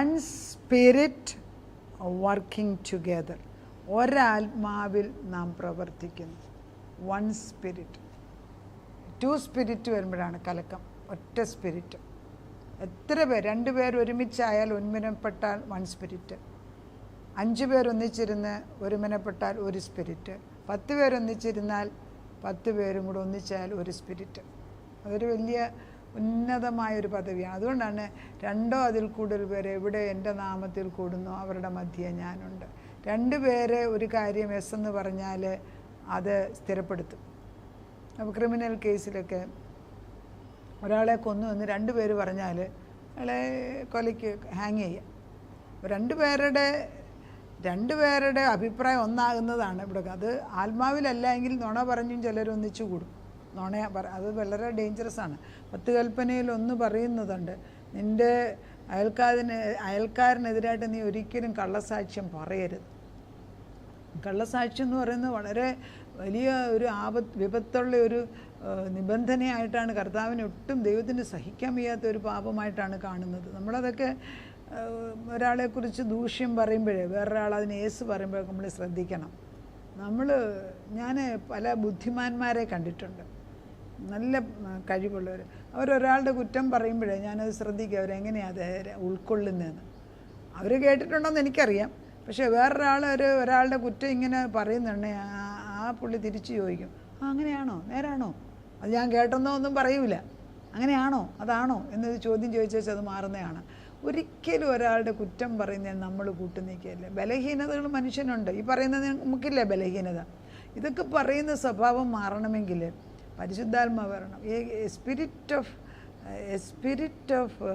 One spirit working together. ഒരാത്മാവിൽ നാം പ്രവർത്തിക്കുന്നു. One spirit. 2 സ്പിരിറ്റ് വരുമ്പോഴാണ് കലക്കം. ഒറ്റ സ്പിരിറ്റ്. എത്ര പേർ, 2 പേർ ഒരുമിച്ചായാൽ ഒരുമനപ്പെട്ടാൽ 1 സ്പിരിറ്റ്. 5 പേർ ഒന്നിച്ചിരുന്ന് ഒരുമനപ്പെട്ടാൽ 1 സ്പിരിറ്റ്. 10 പേർ ഒന്നിച്ചിരുന്നാൽ 10 പേരും കൂടെ ഒന്നിച്ചാൽ 1 സ്പിരിറ്റ്. അതൊരു വലിയ ഉന്നതമായൊരു പദവിയാണ്. അതുകൊണ്ടാണ് 2 അതിൽ കൂടുതൽ പേർ എവിടെ എൻ്റെ നാമത്തിൽ കൂടുന്നു അവരുടെ മധ്യേ ഞാനുണ്ട്. 2 പേര് ഒരു കാര്യം എസ് എന്ന് പറഞ്ഞാൽ അത് സ്ഥിരപ്പെടുത്തും. അപ്പോൾ ക്രിമിനൽ കേസിലൊക്കെ ഒരാളെ കൊന്നു എന്ന് 2 പേര് പറഞ്ഞാൽ അയാളെ കൊലയ്ക്ക് ഹാങ് ചെയ്യാം. അപ്പോൾ 2 പേരുടെ അഭിപ്രായം ഒന്നാകുന്നതാണ് ഇവിടെ. അത് ആത്മാവിലല്ല എങ്കിൽ നുണ പറഞ്ഞും ചിലർ ഒന്നിച്ചു കൂടും. അത് വളരെ ഡേഞ്ചറസ് ആണ്. 10 കൽപ്പനയിൽ 1 പറയുന്നതുണ്ട്, നിൻ്റെ അയൽക്കാരനെതിരായിട്ട് നീ ഒരിക്കലും കള്ളസാക്ഷ്യം പറയരുത്. കള്ളസാക്ഷ്യം എന്ന് പറയുന്നത് വളരെ വലിയ ഒരു വിപത്തുള്ള ഒരു നിബന്ധനയായിട്ടാണ് കർത്താവിന് ഒട്ടും ദൈവത്തിന് സഹിക്കാൻ വയ്യാത്ത ഒരു പാപമായിട്ടാണ് കാണുന്നത്. നമ്മളതൊക്കെ ഒരാളെക്കുറിച്ച് ദൂഷ്യം പറയുമ്പോഴേ വേറൊരാൾ അതിന് ഏസ് പറയുമ്പോഴൊക്കെ നമ്മൾ ശ്രദ്ധിക്കണം. ഞാൻ പല ബുദ്ധിമാന്മാരെ കണ്ടിട്ടുണ്ട്, നല്ല കഴിവുള്ളവർ. അവരൊരാളുടെ കുറ്റം പറയുമ്പോഴേ ഞാനത് ശ്രദ്ധിക്കുക അവരെങ്ങനെയാണ് അത് ഉൾക്കൊള്ളുന്നതെന്ന്. അവർ കേട്ടിട്ടുണ്ടോയെന്ന് എനിക്കറിയാം, പക്ഷേ ഒരാളുടെ കുറ്റം ഇങ്ങനെ പറയുന്നുണ്ടെങ്കിൽ ആ പുള്ളി തിരിച്ചു ചോദിക്കും, അങ്ങനെയാണോ, നേരാണോ, അത് ഞാൻ കേട്ടെന്നോ ഒന്നും പറയൂല, അങ്ങനെയാണോ, അതാണോ എന്നൊരു ചോദ്യം ചോദിച്ചാൽ അത് മാറുന്നതാണ്. ഒരിക്കലും ഒരാളുടെ കുറ്റം പറയുന്നതിന് നമ്മൾ കൂട്ടുനിൽക്കുകയല്ലേ. ബലഹീനതകൾ മനുഷ്യനുണ്ട്. ഈ പറയുന്നത് നമുക്കില്ലേ ബലഹീനത. ഇതൊക്കെ പറയുന്ന സ്വഭാവം മാറണമെങ്കിൽ പരിശുദ്ധാത്മാവ് വരണം. Spirit of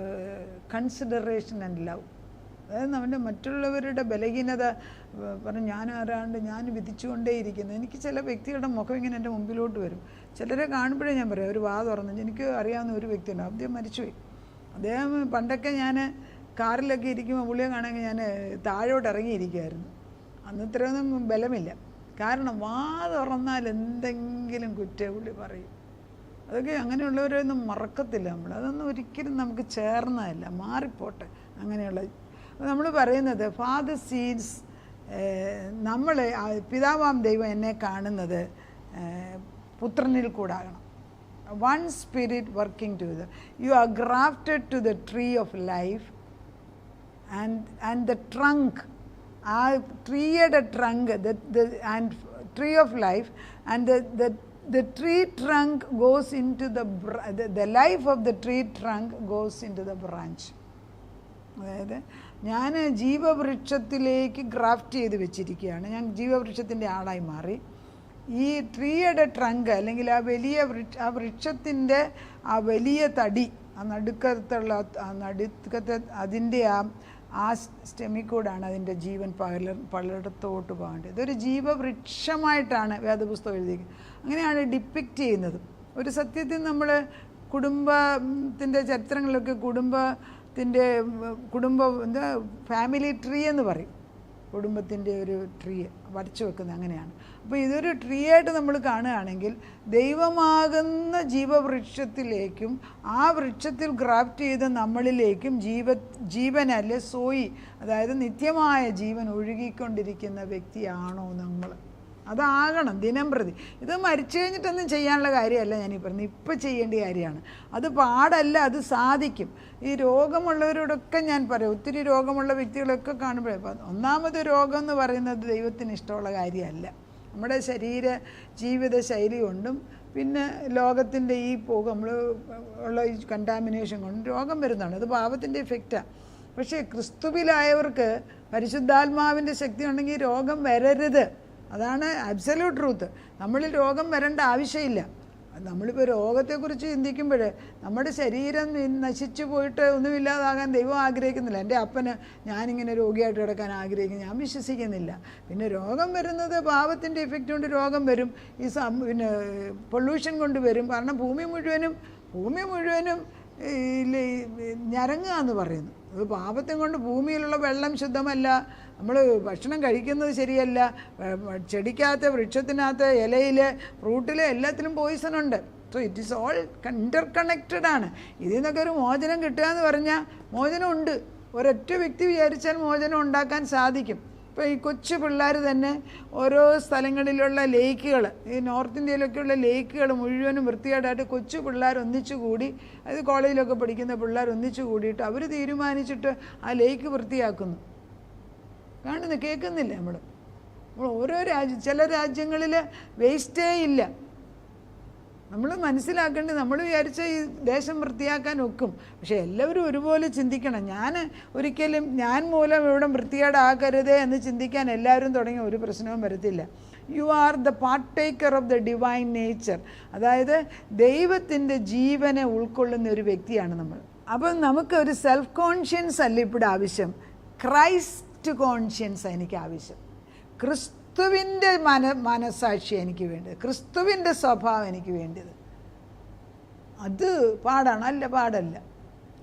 consideration and love. അതായത് നമ്മുടെ മറ്റുള്ളവരുടെ ബലഹീനത പറഞ്ഞ് ഞാൻ വിധിച്ചുകൊണ്ടേയിരിക്കുന്നു. എനിക്ക് ചില വ്യക്തികളുടെ മുഖം ഇങ്ങനെ എൻ്റെ മുമ്പിലോട്ട് വരും. ചിലരെ കാണുമ്പോഴേ ഞാൻ പറയാം, ഒരു വാ തുറന്നു. എനിക്ക് അറിയാവുന്ന ഒരു വ്യക്തിയുണ്ട്, അദ്ദേഹം മരിച്ചുപോയി. അദ്ദേഹം പണ്ടൊക്കെ ഞാൻ കാറിലൊക്കെ ഇരിക്കുമ്പോൾ പുള്ളിയെ കാണാമെങ്കിൽ ഞാൻ താഴോട്ട് ഇറങ്ങിയിരിക്കുമായിരുന്നു. അന്ന് ഇത്രയൊന്നും ബലമില്ല. കാരണം വാ തുറന്നാൽ എന്തെങ്കിലും കുറ്റം പുള്ളി പറയും. അതൊക്കെ അങ്ങനെയുള്ളവരൊന്നും മറക്കത്തില്ല നമ്മൾ. അതൊന്നും ഒരിക്കലും നമുക്ക് ചേർന്നതല്ല, മാറിപ്പോട്ടെ അങ്ങനെയുള്ള. നമ്മൾ പറയുന്നത് ഫാദർ സീഡ്സ്, നമ്മൾ പിതാവാം ദൈവം എന്നെ കാണുന്നത് പുത്രനിൽ കൂടാകണം. One spirit working together. You are grafted to the tree of life, and the trunk, treeയുടെ trunk, and tree of life, and the tree trunk goes into the life of the tree trunk goes into the branch. അതായത് ഞാൻ ജീവവൃക്ഷത്തിലേക്ക് graft ചെയ്ത് വെച്ചിരിക്കുകയാണ്. ഞാൻ ജീവവൃക്ഷത്തിൻ്റെ ആളായി മാറി. ഈ ട്രീയുടെ trunk അല്ലെങ്കിൽ ആ വൃക്ഷത്തിൻ്റെ ആ വലിയ തടി, ആ നടുക്കത്തെ അതിൻ്റെ ആ സ്റ്റെമിക്കൂടാണ് അതിൻ്റെ ജീവൻ പലയിടത്തോട്ട് പോകേണ്ടത്. ഇതൊരു ജീവവൃക്ഷമായിട്ടാണ് വേദപുസ്തകം എഴുതിയിരിക്കുന്നത്. അങ്ങനെയാണ് ഡിപ്പിക്റ്റ് ചെയ്യുന്നത്. ഒരു സത്യത്തിൽ നമ്മൾ കുടുംബത്തിൻ്റെ ചരിത്രങ്ങളിലൊക്കെ ഫാമിലി ട്രീ എന്ന് പറയും. കുടുംബത്തിൻ്റെ ഒരു ട്രീ വരച്ചു വെക്കുന്നത് അങ്ങനെയാണ്. അപ്പോൾ ഇതൊരു ട്രീ ആയിട്ട് നമ്മൾ കാണുകയാണെങ്കിൽ ദൈവമാകുന്ന ജീവവൃക്ഷത്തിലേക്കും ആ വൃക്ഷത്തിൽ ഗ്രാഫ്റ്റ് ചെയ്ത നമ്മളിലേക്കും ജീവനല്ലേ സോയി, അതായത് നിത്യമായ ജീവൻ ഒഴുകിക്കൊണ്ടിരിക്കുന്ന വ്യക്തിയാണോ നമ്മൾ. അതാകണം ദിനം പ്രതി. ഇത് മരിച്ചു കഴിഞ്ഞിട്ടൊന്നും ചെയ്യാനുള്ള കാര്യമല്ല ഞാനീ പറഞ്ഞത്, ഇപ്പം ചെയ്യേണ്ട കാര്യമാണ്. അത് പാടല്ല, അത് സാധിക്കും. ഈ രോഗമുള്ളവരോടൊക്കെ ഞാൻ പറയും, ഒത്തിരി രോഗമുള്ള വ്യക്തികളൊക്കെ കാണുമ്പോഴേ, ഒന്നാമത് രോഗം എന്ന് പറയുന്നത് ദൈവത്തിന് ഇഷ്ടമുള്ള കാര്യമല്ല. നമ്മുടെ ജീവിത ശൈലി കൊണ്ടും പിന്നെ ലോകത്തിൻ്റെ ഈ നമ്മൾ ഉള്ള ഈ കണ്ടാമിനേഷൻ കൊണ്ടും രോഗം വരുന്നതാണ്. അത് പാപത്തിൻ്റെ ഇഫക്റ്റാണ്. പക്ഷേ ക്രിസ്തുവിലായവർക്ക് പരിശുദ്ധാത്മാവിൻ്റെ ശക്തി ഉണ്ടെങ്കിൽ രോഗം വരരുത്. അതാണ് അബ്സല്യൂട്ട് ട്രൂത്ത്. നമ്മളിൽ രോഗം വരേണ്ട ആവശ്യമില്ല. നമ്മളിപ്പോൾ രോഗത്തെക്കുറിച്ച് ചിന്തിക്കുമ്പോൾ നമ്മുടെ ശരീരം നശിച്ചു പോയിട്ട് ഒന്നുമില്ലാതാകാൻ ദൈവം ആഗ്രഹിക്കുന്നില്ല. എൻ്റെ അപ്പന് ഞാനിങ്ങനെ രോഗിയായിട്ട് കിടക്കാൻ ആഗ്രഹിക്കുന്നു, ഞാൻ വിശ്വസിക്കുന്നില്ല. പിന്നെ രോഗം വരുന്നത് പാപത്തിൻ്റെ ഇഫക്റ്റ് കൊണ്ട് രോഗം വരും. പിന്നെ പൊല്യൂഷൻ കൊണ്ട് വരും. കാരണം ഭൂമി മുഴുവനും ഞരങ്ങുക എന്ന് പറയുന്നു. അത് പാപത്തെ കൊണ്ട് ഭൂമിയിലുള്ള വെള്ളം ശുദ്ധമല്ല, നമ്മൾ ഭക്ഷണം കഴിക്കുന്നത് ശരിയല്ല, ചെടിക്കകത്ത് വൃക്ഷത്തിനകത്ത് ഇലയിൽ ഫ്രൂട്ടിൽ എല്ലാത്തിലും പോയിസണുണ്ട്. So it is all interconnected ആണ്. ഇതിൽ നിന്നൊക്കെ ഒരു മോചനം കിട്ടുക എന്ന് പറഞ്ഞാൽ മോചനമുണ്ട്. ഒരൊറ്റ വ്യക്തി വിചാരിച്ചാൽ മോചനം ഉണ്ടാക്കാൻ സാധിക്കും. ഇപ്പോൾ ഈ കൊച്ചു പിള്ളേർ തന്നെ ഓരോ സ്ഥലങ്ങളിലുള്ള ലേക്കുകൾ, ഈ നോർത്ത് ഇന്ത്യയിലൊക്കെയുള്ള ലേക്കുകൾ മുഴുവനും വൃത്തികേടായിട്ട് കൊച്ചു പിള്ളേർ ഒന്നിച്ചു കൂടി, അത് കോളേജിലൊക്കെ പഠിക്കുന്ന പിള്ളേർ ഒന്നിച്ചു കൂടിയിട്ട് അവർ തീരുമാനിച്ചിട്ട് ആ ലേക്ക് വൃത്തിയാക്കുന്നു. കേൾക്കുന്നില്ല നമ്മൾ ഓരോ ചില രാജ്യങ്ങളിൽ വേസ്റ്റേ ഇല്ല. നമ്മൾ മനസ്സിലാക്കേണ്ടത്, നമ്മൾ വിചാരിച്ച ഈ ദേശം വൃത്തിയാക്കാൻ ഒക്കും, പക്ഷേ എല്ലാവരും ഒരുപോലെ ചിന്തിക്കണം. ഒരിക്കലും ഞാൻ മൂലം ഇവിടെ വൃത്തികേടാക്കരുതേ എന്ന് ചിന്തിക്കാൻ എല്ലാവരും തുടങ്ങി ഒരു പ്രശ്നവും വരത്തില്ല. You are the partaker of the divine nature, അതായത് ദൈവത്തിൻ്റെ ജീവനെ ഉൾക്കൊള്ളുന്ന ഒരു വ്യക്തിയാണ് നമ്മൾ. അപ്പം നമുക്കൊരു സെൽഫ് കോൺഷ്യൻസ് അല്ല ഇവിടെ ആവശ്യം, ക്രൈസ്റ്റ് കോൺഷ്യൻസ് എനിക്ക് ആവശ്യം. ക്രിസ്തുവിൻ്റെ മനസാക്ഷി എനിക്ക് വേണ്ടത്, ക്രിസ്തുവിൻ്റെ സ്വഭാവം എനിക്ക് വേണ്ടത്. അത് പാടല്ല.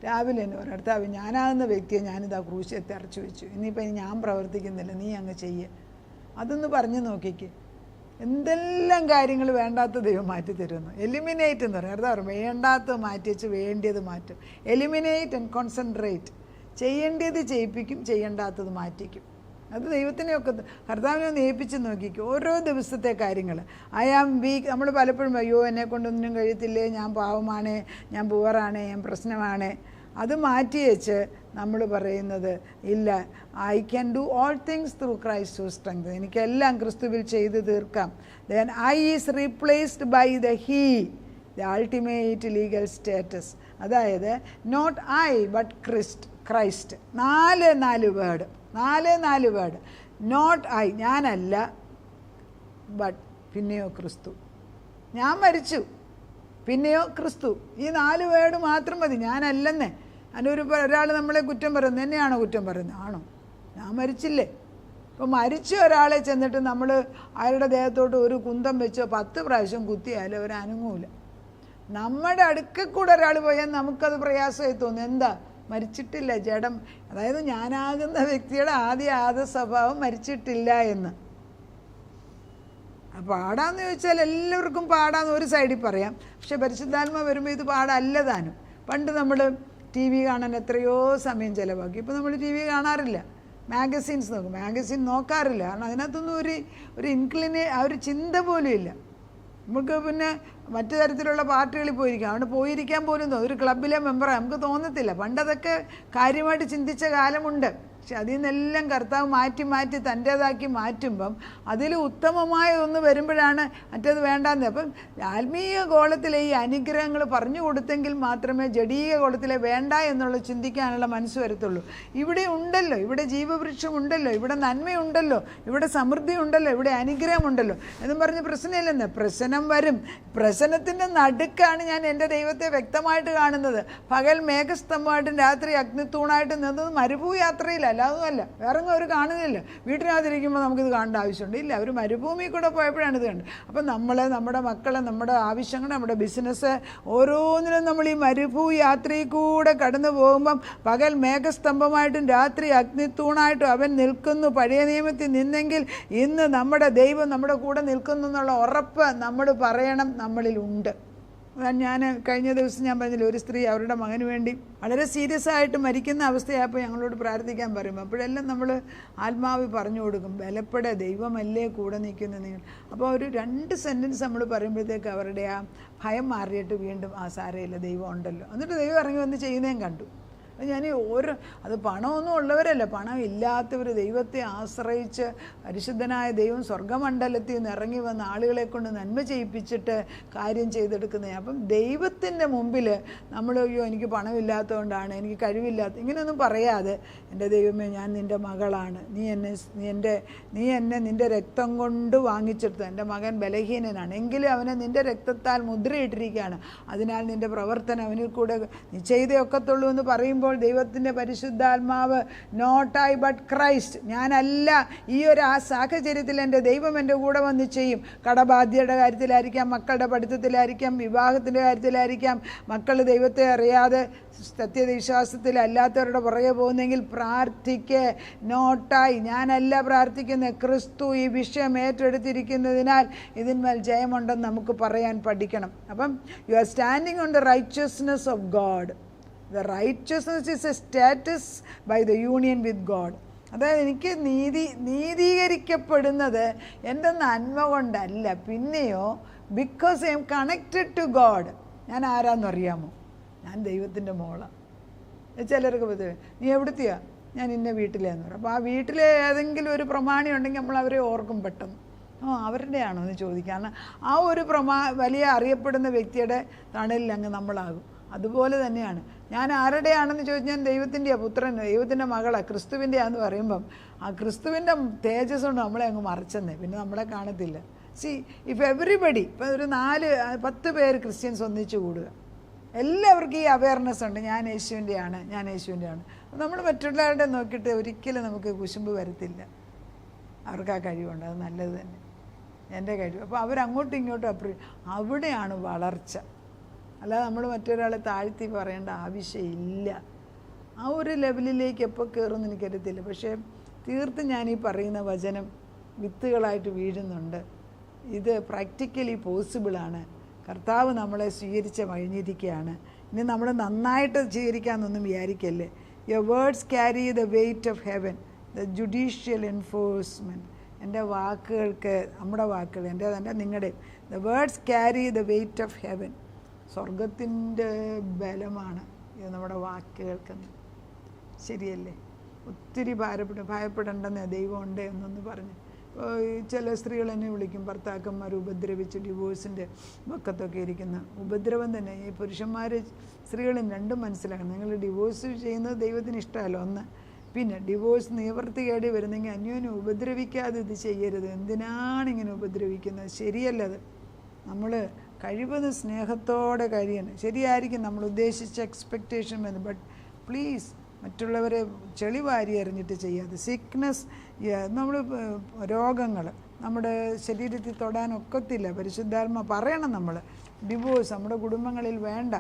രാവിലെ തന്നെ ഒരിടത്താവ് ഞാനാകുന്ന വ്യക്തിയെ ഞാനിതാ ക്രൂശിയെ തെറച്ചു വെച്ചു, ഇനിയിപ്പോൾ ഞാൻ പ്രവർത്തിക്കുന്നില്ല, നീ അങ്ങ് ചെയ്യ്. അതൊന്ന് പറഞ്ഞു നോക്കിക്ക്. എന്തെല്ലാം കാര്യങ്ങൾ വേണ്ടാത്ത ദൈവം മാറ്റി തരുന്നു. എലിമിനേറ്റ് എന്ന് പറയും, അർത്ഥം വേണ്ടാത്തത് മാറ്റി വെച്ച് വേണ്ടിയത് മാറ്റും. Eliminate and concentrate. ചെയ്യേണ്ടത് ചെയ്യിപ്പിക്കും, ചെയ്യേണ്ടാത്തത് മാറ്റിക്കും. അത് ദൈവത്തിനെയൊക്കെ കർത്താവിനെ ഒന്ന് ഏൽപ്പിച്ച് നോക്കിക്കും. ഓരോ ദിവസത്തെ കാര്യങ്ങൾ. I am weak. നമ്മൾ പലപ്പോഴും അയ്യോ എന്നെ കൊണ്ടൊന്നിനും കഴിയത്തില്ലേ, ഞാൻ പാവമാണ്, ഞാൻ പൂവറാണ്, ഞാൻ പ്രശ്നമാണ്. അത് മാറ്റി വെച്ച് നമ്മൾ പറയുന്നത് ഇല്ല, I can do all things through Christ who strength. എനിക്കെല്ലാം ക്രിസ്തുവിൽ ചെയ്ത് തീർക്കാം. Then I is replaced by the he, the ultimate legal status. അതായത് നോട്ട് ഐ ബട്ട് ക്രൈസ്റ്റ്. നാല് വേർഡ്. നോട്ട് ഐ, ഞാനല്ല, ബട്ട് പിന്നെയോ ക്രിസ്തു. ഞാൻ മരിച്ചു, പിന്നെയോ ക്രിസ്തു. ഈ 4 വേർഡ് മാത്രം മതി. ഞാനല്ലെന്നേ. ഒരാൾ നമ്മളെ കുറ്റം പറയുന്നു, എന്നെയാണോ കുറ്റം പറയുന്നത്? ആണോ? ഞാൻ മരിച്ചില്ലേ? ഇപ്പോൾ മരിച്ച ഒരാളെ ചെന്നിട്ട് നമ്മൾ അയാളുടെ ദേഹത്തോട്ട് ഒരു കുന്തം വെച്ചോ 10 പ്രാവശ്യം കുത്തിയാലും അവർ അനങ്ങൂല. നമ്മുടെ അടുക്കൽ കൂടെ ഒരാൾ പോയാൽ നമുക്കത് പ്രയാസമായി തോന്നും. എന്താ? മരിച്ചിട്ടില്ല, ജഡം. അതായത് ഞാനാകുന്ന വ്യക്തിയുടെ ആദ്യ സ്വഭാവം മരിച്ചിട്ടില്ല എന്ന്. പാടാന്ന് ചോദിച്ചാൽ എല്ലാവർക്കും പാടാന്ന് ഒരു സൈഡിൽ പറയാം, പക്ഷെ പരിശുദ്ധാത്മ വരുമ്പോൾ ഇത് പാടല്ല താനും. പണ്ട് നമ്മൾ ടി വി കാണാൻ എത്രയോ സമയം ചിലവാക്കി. ഇപ്പോൾ നമ്മൾ ടി വി കാണാറില്ല, മാഗസീൻസ് നോക്കും. മാഗസീൻ നോക്കാറില്ല, കാരണം അതിനകത്തൊന്നും ഒരു ചിന്ത പോലും ഇല്ല. നമുക്ക് പിന്നെ മറ്റു തരത്തിലുള്ള പാർട്ടികളിൽ പോയിരിക്കാം, അവിടെ പോയിരിക്കാൻ പോലും ഒരു ക്ലബിലെ മെമ്പറാണ് നമുക്ക് തോന്നത്തില്ല. പണ്ടതൊക്കെ കാര്യമായിട്ട് ചിന്തിച്ച കാലമുണ്ട്. പക്ഷെ അതിൽ നിന്നെല്ലാം കർത്താവ് മാറ്റി തൻ്റേതാക്കി മാറ്റുമ്പം അതിൽ ഉത്തമമായ ഒന്ന് വരുമ്പോഴാണ് മറ്റേത് വേണ്ടാന്ന്. അപ്പം ആത്മീയ ഗോളത്തിലെ ഈ അനുഗ്രഹങ്ങൾ പറഞ്ഞു കൊടുത്തെങ്കിൽ മാത്രമേ ജഡീയ ഗോളത്തിലെ വേണ്ട എന്നുള്ള ചിന്തിക്കാനുള്ള മനസ്സ് വരത്തുള്ളൂ. ഇവിടെ ഉണ്ടല്ലോ, ഇവിടെ ജീവവൃക്ഷം ഉണ്ടല്ലോ, ഇവിടെ നന്മയുണ്ടല്ലോ, ഇവിടെ സമൃദ്ധി ഉണ്ടല്ലോ, ഇവിടെ അനുഗ്രഹമുണ്ടല്ലോ എന്നും പറഞ്ഞ് പ്രശ്നമില്ലെന്ന്. പ്രശ്നം വരും. പ്രശ്നത്തിൻ്റെ നടുക്കാണ് ഞാൻ എൻ്റെ ദൈവത്തെ വ്യക്തമായിട്ട് കാണുന്നത്. പകൽ മേഘസ്തംഭമായിട്ടും രാത്രി അഗ്നിത്തൂണായിട്ട് നിന്നത് മരുഭൂമി യാത്രയില്ല, അല്ലാതും അല്ല. വേറെ അവർ കാണുന്നില്ല. വീട്ടിനകത്തിരിക്കുമ്പോൾ നമുക്കിത് കാണേണ്ട ആവശ്യമുണ്ട്? ഇല്ല. അവർ മരുഭൂമി കൂടെ പോയപ്പോഴാണ് ഇത് കണ്ടത്. അപ്പം നമ്മുടെ മക്കളെ, നമ്മുടെ ആവശ്യങ്ങൾ, നമ്മുടെ ബിസിനസ്, ഓരോന്നിനും നമ്മൾ ഈ മരുഭൂമി യാത്രയിൽ കൂടെ കടന്നു പോകുമ്പം പകൽ മേഘസ്തംഭമായിട്ടും രാത്രി അഗ്നിത്തൂണായിട്ടും അവൻ നിൽക്കുന്നു. പഴയ നിയമത്തിൽ നിന്നെങ്കിൽ ഇന്ന് നമ്മുടെ ദൈവം നമ്മുടെ കൂടെ നിൽക്കുന്നു എന്നുള്ള ഉറപ്പ് നമ്മൾ പറയണം നമ്മളിലുണ്ട്. ഞാൻ കഴിഞ്ഞ ദിവസം ഞാൻ പറഞ്ഞില്ല, ഒരു സ്ത്രീ അവരുടെ മകന് വേണ്ടി വളരെ സീരിയസ് ആയിട്ട് മരിക്കുന്ന അവസ്ഥയായപ്പോൾ ഞങ്ങളോട് പ്രാർത്ഥിക്കാൻ പറയുമ്പോൾ അപ്പോഴെല്ലാം നമ്മൾ ആത്മാവ് പറഞ്ഞു കൊടുക്കും, ബലപ്പെടെ, ദൈവമല്ലേ കൂടെ നിൽക്കുന്ന നിങ്ങൾ. അപ്പോൾ ഒരു 2 സെൻറ്റൻസ് നമ്മൾ പറയുമ്പോഴത്തേക്ക് അവരുടെ ആ ഭയം മാറിയിട്ട് വീണ്ടും ആ സാരയില്ല, ദൈവം ഉണ്ടല്ലോ. എന്നിട്ട് ദൈവം ഇറങ്ങി വന്ന് ചെയ്യുന്നതും കണ്ടു. ഞാൻ അത് പണമൊന്നും ഉള്ളവരല്ല, പണം ഇല്ലാത്തവർ ദൈവത്തെ ആശ്രയിച്ച് പരിശുദ്ധനായ ദൈവം സ്വർഗമണ്ഡലത്തിൽ നിന്ന് ഇറങ്ങി വന്ന ആളുകളെ കൊണ്ട് നന്മ ചെയ്യിപ്പിച്ചിട്ട് കാര്യം ചെയ്തെടുക്കുന്നത്. അപ്പം ദൈവത്തിൻ്റെ മുമ്പിൽ നമ്മൾ അയ്യോ എനിക്ക് പണമില്ലാത്തതുകൊണ്ടാണ്, എനിക്ക് കഴിവില്ലാത്ത, ഇങ്ങനെയൊന്നും പറയാതെ എൻ്റെ ദൈവമേ ഞാൻ നിൻ്റെ മകളാണ്, നീ എന്നെ നിൻ്റെ രക്തം കൊണ്ട് വാങ്ങിച്ചെടുത്തു. എൻ്റെ മകൻ ബലഹീനനാണ്, എങ്കിലും അവനെ നിൻ്റെ രക്തത്താൽ മുദ്രയിട്ടിരിക്കുകയാണ്, അതിനാൽ നിൻ്റെ പ്രവർത്തനം അവനിൽ കൂടെ നീ ചെയ്തേ ഒക്കത്തുള്ളൂ എന്ന് പറയുമ്പോൾ ദൈവത്തിൻ്റെ പരിശുദ്ധാത്മാവ് നോട്ട് ഐ ബട്ട് ക്രൈസ്റ്റ്, ഞാനല്ല, ഈ ഒരു സാഹചര്യത്തിൽ എൻ്റെ ദൈവം എൻ്റെ കൂടെ വന്ന് ചെയ്യും. കടബാധ്യതയുടെ കാര്യത്തിലായിരിക്കാം, മക്കളുടെ പഠിത്തത്തിലായിരിക്കാം, വിവാഹത്തിൻ്റെ കാര്യത്തിലായിരിക്കാം. മക്കൾ ദൈവത്തെ അറിയാതെ സത്യവിശ്വാസത്തിലല്ലാത്തവരുടെ പുറകെ പോകുന്നെങ്കിൽ പ്രാർത്ഥിക്ക്. നോട്ടായി, ഞാനല്ല പ്രാർത്ഥിക്കുന്നത്, ക്രിസ്തു ഈ വിഷയം ഏറ്റെടുത്തിരിക്കുന്നതിനാൽ ഇതിന്മേൽ ജയമുണ്ടെന്ന് നമുക്ക് പറയാൻ പഠിക്കണം. അപ്പം you are standing on the righteousness of God. The righteousness is a status by the union with God. അതായത് എനിക്ക് നീതീകരിക്കപ്പെടുന്നത് എൻ്റെ നന്മ കൊണ്ടല്ല, പിന്നെയോ because I am connected to God. ഞാൻ ആരാന്നറിയാമോ? ഞാൻ ദൈവത്തിൻ്റെ മോളാണ്. ചിലർക്ക് പറ്റും, നീ എവിടുത്തെയാ? ഞാൻ ഇന്ന വീട്ടിലേന്ന് പറയും. അപ്പോൾ ആ വീട്ടിലെ ഏതെങ്കിലും ഒരു പ്രമാണി ഉണ്ടെങ്കിൽ നമ്മൾ അവരെ ഓർക്കും പെട്ടെന്ന്. അവരുടെ ആണോ എന്ന് ചോദിക്കുക. കാരണം ആ ഒരു വലിയ അറിയപ്പെടുന്ന വ്യക്തിയുടെ തണലിൽ അങ്ങ് നമ്മളാകും. അതുപോലെ തന്നെയാണ് ഞാൻ ആരുടെയാണെന്ന് ചോദിച്ചാൽ ഞാൻ ദൈവത്തിൻ്റെയാണ്, പുത്രൻ, ദൈവത്തിൻ്റെ മകളാണ്, ക്രിസ്തുവിൻ്റെയാന്ന് പറയുമ്പം ആ ക്രിസ്തുവിൻ്റെ തേജസ് കൊണ്ട് നമ്മളെ അങ്ങ് മറച്ചെന്നേ, പിന്നെ നമ്മളെ കാണത്തില്ല. ഇഫ് എവറിബഡി, ഇപ്പം ഒരു 4-10 പേര് ക്രിസ്ത്യൻസ് ഒന്നിച്ച് കൂടുക, എല്ലാവർക്കും ഈ അവയർനെസ് ഉണ്ട്, ഞാൻ യേശുവിൻ്റെയാണ്, ഞാൻ യേശുവിൻ്റെയാണ്. നമ്മൾ മറ്റുള്ളവരുടെ നോക്കിയിട്ട് ഒരിക്കലും നമുക്ക് കുശുമ്പ് വരത്തില്ല. അവർക്ക് ആ കഴിവുണ്ട്, അത് നല്ലത് തന്നെ, എൻ്റെ കഴിവ്. അപ്പോൾ അവരങ്ങോട്ടും ഇങ്ങോട്ടും അവിടെയാണ് വളർച്ച. അല്ലാതെ നമ്മൾ മറ്റൊരാളെ താഴ്ത്തി പറയേണ്ട ആവശ്യമില്ല. ആ ഒരു ലെവലിലേക്ക് എപ്പോൾ കയറുമെന്ന് എനിക്കറിയത്തില്ല. പക്ഷേ തീർത്തും ഞാനീ പറയുന്ന വചനം വിത്തുകളായിട്ട് വീഴുന്നുണ്ട്. ഇത് പ്രാക്ടിക്കലി പോസിബിളാണ്. കർത്താവ് നമ്മളെ കഴിഞ്ഞിരിക്കുകയാണ്. ഇനി നമ്മൾ നന്നായിട്ട് സ്വീകരിക്കാമെന്നൊന്നും വിചാരിക്കല്ലേ. Your words carry the weight of heaven, the judicial enforcement. എൻ്റെ വാക്കുകൾക്ക്, നമ്മുടെ വാക്കുകൾ, എൻ്റേതല്ല നിങ്ങളുടെ, the words carry the weight of heaven. സ്വർഗത്തിൻ്റെ ബലമാണ് ഇത് നമ്മുടെ വാക്കുകൾക്കെന്ന്. ശരിയല്ലേ? ഒത്തിരി ഭയപ്പെടേണ്ടെന്ന് ദൈവമുണ്ട് എന്നൊന്ന് പറഞ്ഞ്. ചില സ്ത്രീകൾ എന്നെ വിളിക്കും, ഭർത്താക്കന്മാർ ഉപദ്രവിച്ച് ഡിവോഴ്സിൻ്റെ പക്കത്തൊക്കെ ഇരിക്കുന്ന ഉപദ്രവം തന്നെ. ഈ പുരുഷന്മാർ സ്ത്രീകളും രണ്ടും മനസ്സിലാക്കണം. നിങ്ങൾ ഡിവോഴ്സ് ചെയ്യുന്നത് ദൈവത്തിന് ഇഷ്ടമല്ലോ ഒന്ന്. പിന്നെ ഡിവോഴ്സ് നിവർത്തികേടി വരുന്നെങ്കിൽ അന്യോന്യം ഉപദ്രവിക്കാതെ ഇത് ചെയ്യരുത്. എന്തിനാണ് ഇങ്ങനെ ഉപദ്രവിക്കുന്നത്? ശരിയല്ലത്. നമ്മൾ കഴിവത് സ്നേഹത്തോടെ കഴിയണം. ശരിയായിരിക്കും നമ്മൾ ഉദ്ദേശിച്ച എക്സ്പെക്റ്റേഷൻ വരുന്നത്, ബട്ട് പ്ലീസ് മറ്റുള്ളവരെ ചെളി വാരി എറിഞ്ഞിട്ട് ചെയ്യാതെ. സിക്നെസ്, നമ്മൾ രോഗങ്ങൾ നമ്മുടെ ശരീരത്തിൽ തൊടാനൊക്കത്തില്ല. പരിശുദ്ധാത്മ പറയണം നമ്മൾ. ഡിവോഴ്സ് നമ്മുടെ കുടുംബങ്ങളിൽ വേണ്ട.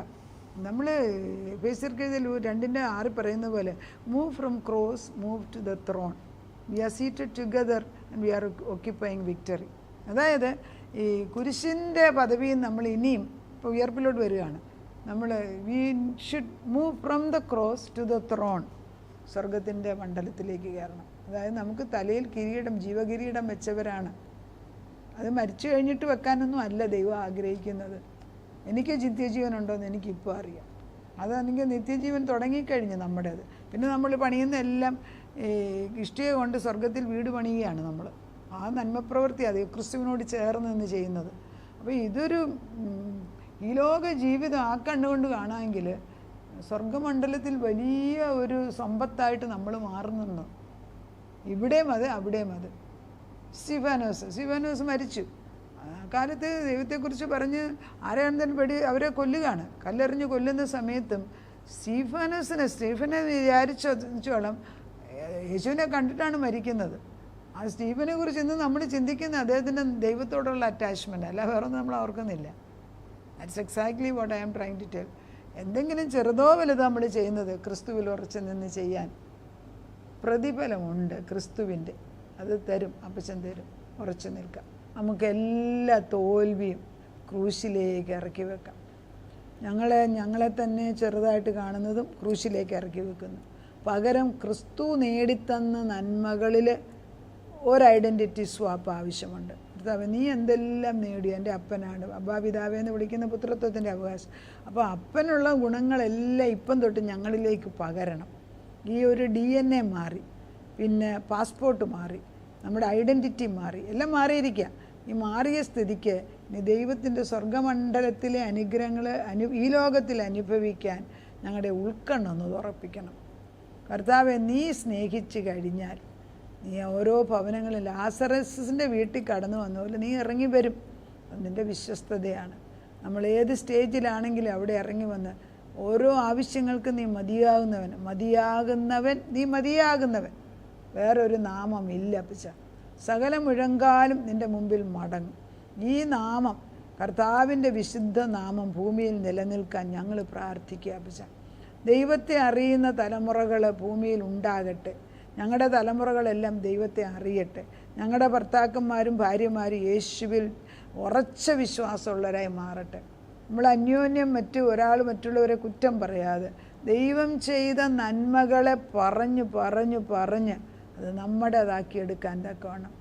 നമ്മൾ ഫേസിർക്കെതിൽ 2:6 പറയുന്ന പോലെ move from cross, move to the throne. We are seated together and we are occupying victory. അതായത് ഈ കുരിശിൻ്റെ പദവിയും നമ്മൾ ഇനിയും ഇപ്പോൾ ഉയർപ്പിലോട്ട് വരികയാണ്. നമ്മൾ we should move from the cross to the throne. സ്വർഗത്തിൻ്റെ മണ്ഡലത്തിലേക്ക് കയറണം. അതായത് നമുക്ക് തലയിൽ കിരീടം, ജീവകിരീടം വെച്ചവരാണ്. അത് മരിച്ചു കഴിഞ്ഞിട്ട് വെക്കാനൊന്നും അല്ല ദൈവം ആഗ്രഹിക്കുന്നത്. എനിക്ക് നിത്യജീവനുണ്ടോയെന്ന് എനിക്കിപ്പോൾ അറിയാം. അതാണെങ്കിൽ നിത്യജീവൻ തുടങ്ങിക്കഴിഞ്ഞ് നമ്മുടേത്. പിന്നെ നമ്മൾ പണിയുന്ന എല്ലാം ഇഷ്ടിക കൊണ്ട് സ്വർഗത്തിൽ വീട് പണിയുകയാണ് നമ്മൾ. ആ നന്മപ്രവൃത്തി അത് ക്രിസ്തുവിനോട് ചേർന്ന് നിന്ന് ചെയ്യുന്നത്. അപ്പോൾ ഇതൊരു ഈ ലോക ജീവിതം ആ കണ്ണുകൊണ്ട് കാണാമെങ്കിൽ സ്വർഗമണ്ഡലത്തിൽ വലിയ ഒരു സമ്പത്തായിട്ട് നമ്മൾ മാറുന്നുണ്ട്. ഇവിടെയും അത് അവിടെയും അത്. സ്റ്റിഫാനോസ് മരിച്ചു. കാലത്ത് ദൈവത്തെക്കുറിച്ച് പറഞ്ഞ് ആരെയാണെന്ന് അവരെ കൊല്ലുകയാണ്. കല്ലെറിഞ്ഞ് കൊല്ലുന്ന സമയത്തും സ്റ്റീഫനെ വിചാരിച്ചോളം യേശുവിനെ കണ്ടിട്ടാണ് മരിക്കുന്നത്. ആ സ്റ്റീഫനെ കുറിച്ച് ഇന്ന് നമ്മൾ ചിന്തിക്കുന്ന അദ്ദേഹത്തിൻ്റെ ദൈവത്തോടുള്ള അറ്റാച്ച്മെൻറ്റ് അല്ല, വേറൊന്നും നമ്മൾ ഓർക്കുന്നില്ല. That's exactly what I am trying to tell. എന്തെങ്കിലും ചെറുതോ വലുതോ നമ്മൾ ചെയ്യുന്നത് ക്രിസ്തുവിൽ ഉറച്ചു നിന്ന് ചെയ്യാൻ പ്രതിഫലമുണ്ട്. ക്രിസ്തുവിൻ്റെ അത് തരും, അപ്പച്ചൻ തരും. ഉറച്ചു നിൽക്കാം. നമുക്ക് എല്ലാ തോൽവിയും ക്രൂശിലേക്ക് ഇറക്കി വെക്കാം. ഞങ്ങളെ തന്നെ ചെറുതായിട്ട് കാണുന്നതും ക്രൂശിലേക്ക് ഇറക്കി വെക്കുന്നു. പകരം ക്രിസ്തു നേടിത്തന്ന നന്മകളിൽ ഒരു ഐഡൻറ്റിറ്റി സ്വാപ്പ് ആവശ്യമുണ്ട്. നീ എന്തെല്ലാം നേടി, എൻ്റെ അപ്പനാണ്, അബ്ബാപിതാവേ എന്ന് വിളിക്കുന്ന പുത്രത്വത്തിൻ്റെ അവകാശം. അപ്പോൾ അപ്പനുള്ള ഗുണങ്ങളെല്ലാം ഇപ്പം തൊട്ട് ഞങ്ങളിലേക്ക് പകരണം. ഈ ഒരു DNA മാറി, പിന്നെ പാസ്പോർട്ട് മാറി, നമ്മുടെ ഐഡൻറ്റിറ്റി മാറി, എല്ലാം മാറിയിരിക്കുക. ഈ മാറിയ സ്ഥിതിക്ക് ഇനി ദൈവത്തിൻ്റെ സ്വർഗമണ്ഡലത്തിലെ അനുഗ്രഹങ്ങൾ ഈ ലോകത്തിൽ അനുഭവിക്കാൻ ഞങ്ങളുടെ ഉൾക്കണ്ണൊന്ന് തുറപ്പിക്കണം. കർത്താവെ, നീ സ്നേഹിച്ച് കഴിഞ്ഞാൽ നീ ഓരോ ഭവനങ്ങളിൽ ലാസറസിൻ്റെ വീട്ടിൽ കടന്നു വന്ന പോലെ നീ ഇറങ്ങി വരും. അത് നിൻ്റെ വിശ്വസ്തതയാണ്. നമ്മൾ ഏത് സ്റ്റേജിലാണെങ്കിലും അവിടെ ഇറങ്ങി വന്ന് ഓരോ ആവശ്യങ്ങൾക്കും നീ മതിയാകുന്നവൻ. വേറൊരു നാമം ഇല്ല അപ്പച്ച. സകല മുഴങ്കാലും നിൻ്റെ മുമ്പിൽ മടങ്ങും. ഈ നാമം, കർത്താവിൻ്റെ വിശുദ്ധ നാമം ഭൂമിയിൽ നിലനിൽക്കാൻ ഞങ്ങൾ പ്രാർത്ഥിക്കുക അപ്പച്ച. ദൈവത്തെ അറിയുന്ന തലമുറകൾ ഭൂമിയിൽ ഉണ്ടാകട്ടെ. ഞങ്ങളുടെ തലമുറകളെല്ലാം ദൈവത്തെ അറിയട്ടെ. ഞങ്ങളുടെ ഭർത്താക്കന്മാരും ഭാര്യമാരും യേശുവിൽ ഉറച്ച വിശ്വാസമുള്ളവരായി മാറട്ടെ. നമ്മൾ അന്യോന്യം ഒരാൾ മറ്റുള്ളവരെ കുറ്റം പറയാതെ ദൈവം ചെയ്ത നന്മകളെ പറഞ്ഞ് പറഞ്ഞ് പറഞ്ഞ് അത് നമ്മുടേതാക്കിയെടുക്കാൻ തക്കവണ്ണം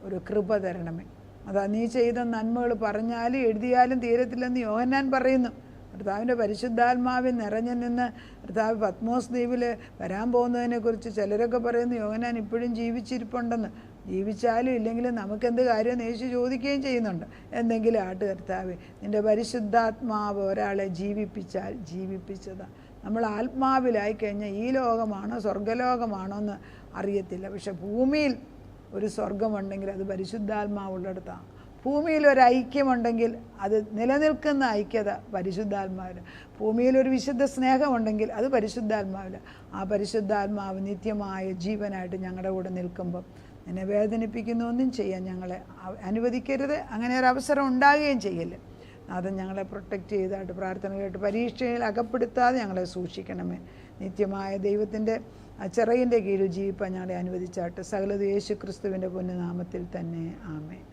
ഒരു കൃപ തരണമേ. അതാ നീ ചെയ്ത നന്മകൾ പറഞ്ഞാലും എഴുതിയാലും തീരത്തില്ലെന്ന് യോഹന്നാൻ പറയുന്നു. കർത്താവിൻ്റെ പരിശുദ്ധാത്മാവിൽ നിറഞ്ഞു നിന്ന് കർത്താവ് പത്മോസ് ദ്വീപിൽ വരാൻ പോകുന്നതിനെക്കുറിച്ച് ചിലരൊക്കെ പറയുന്നു യോഹന്നാൻ ഇപ്പോഴും ജീവിച്ചിരിപ്പുണ്ടെന്ന്. ജീവിച്ചാലും ഇല്ലെങ്കിലും നമുക്കെന്ത് കാര്യം യേശു ചോദിക്കുകയും ചെയ്യുന്നുണ്ട്. എന്തെങ്കിലും ആട്ട് കർത്താവേ, നിൻ്റെ പരിശുദ്ധാത്മാവ് ഒരാളെ ജീവിപ്പിച്ചാൽ ജീവിപ്പിച്ചതാണ്. നമ്മൾ ആത്മാവിലായി കഴിഞ്ഞാൽ ഈ ലോകമാണോ സ്വർഗലോകമാണോ എന്ന് അറിയത്തില്ല. പക്ഷെ ഭൂമിയിൽ ഒരു സ്വർഗമുണ്ടെങ്കിൽ അത് പരിശുദ്ധാത്മാവുള്ളിടത്താണ്. ഭൂമിയിൽ ഒരു ഐക്യമുണ്ടെങ്കിൽ അത് നിലനിൽക്കുന്ന ഐക്യത പരിശുദ്ധാത്മാവിൽ. ഭൂമിയിലൊരു വിശുദ്ധ സ്നേഹമുണ്ടെങ്കിൽ അത് പരിശുദ്ധാത്മാവിൽ. ആ പരിശുദ്ധാത്മാവ് നിത്യമായ ജീവനായിട്ട് ഞങ്ങളുടെ കൂടെ നിൽക്കുമ്പം എന്നെ വേദനിപ്പിക്കുന്ന ഒന്നും ചെയ്യാൻ ഞങ്ങളെ അനുവദിക്കരുത്. അങ്ങനെ ഒരു അവസരം ഉണ്ടാകുകയും ചെയ്യില്ല. അത് ഞങ്ങളെ പ്രൊട്ടക്റ്റ് ചെയ്തായിട്ട് പ്രാർത്ഥന കേട്ട് പരീക്ഷയിൽ അകപ്പെടുത്താതെ ഞങ്ങളെ സൂക്ഷിക്കണമേ. നിത്യമായ ദൈവത്തിൻ്റെ ചിറകിൻ്റെ കീഴിൽ ജീവിപ്പാൻ ഞങ്ങളെ അനുവദിച്ചാട്ട്. സകലത് യേശു ക്രിസ്തുവിൻ്റെ പൊന്നുനാമത്തിൽ തന്നെ. ആമേൻ.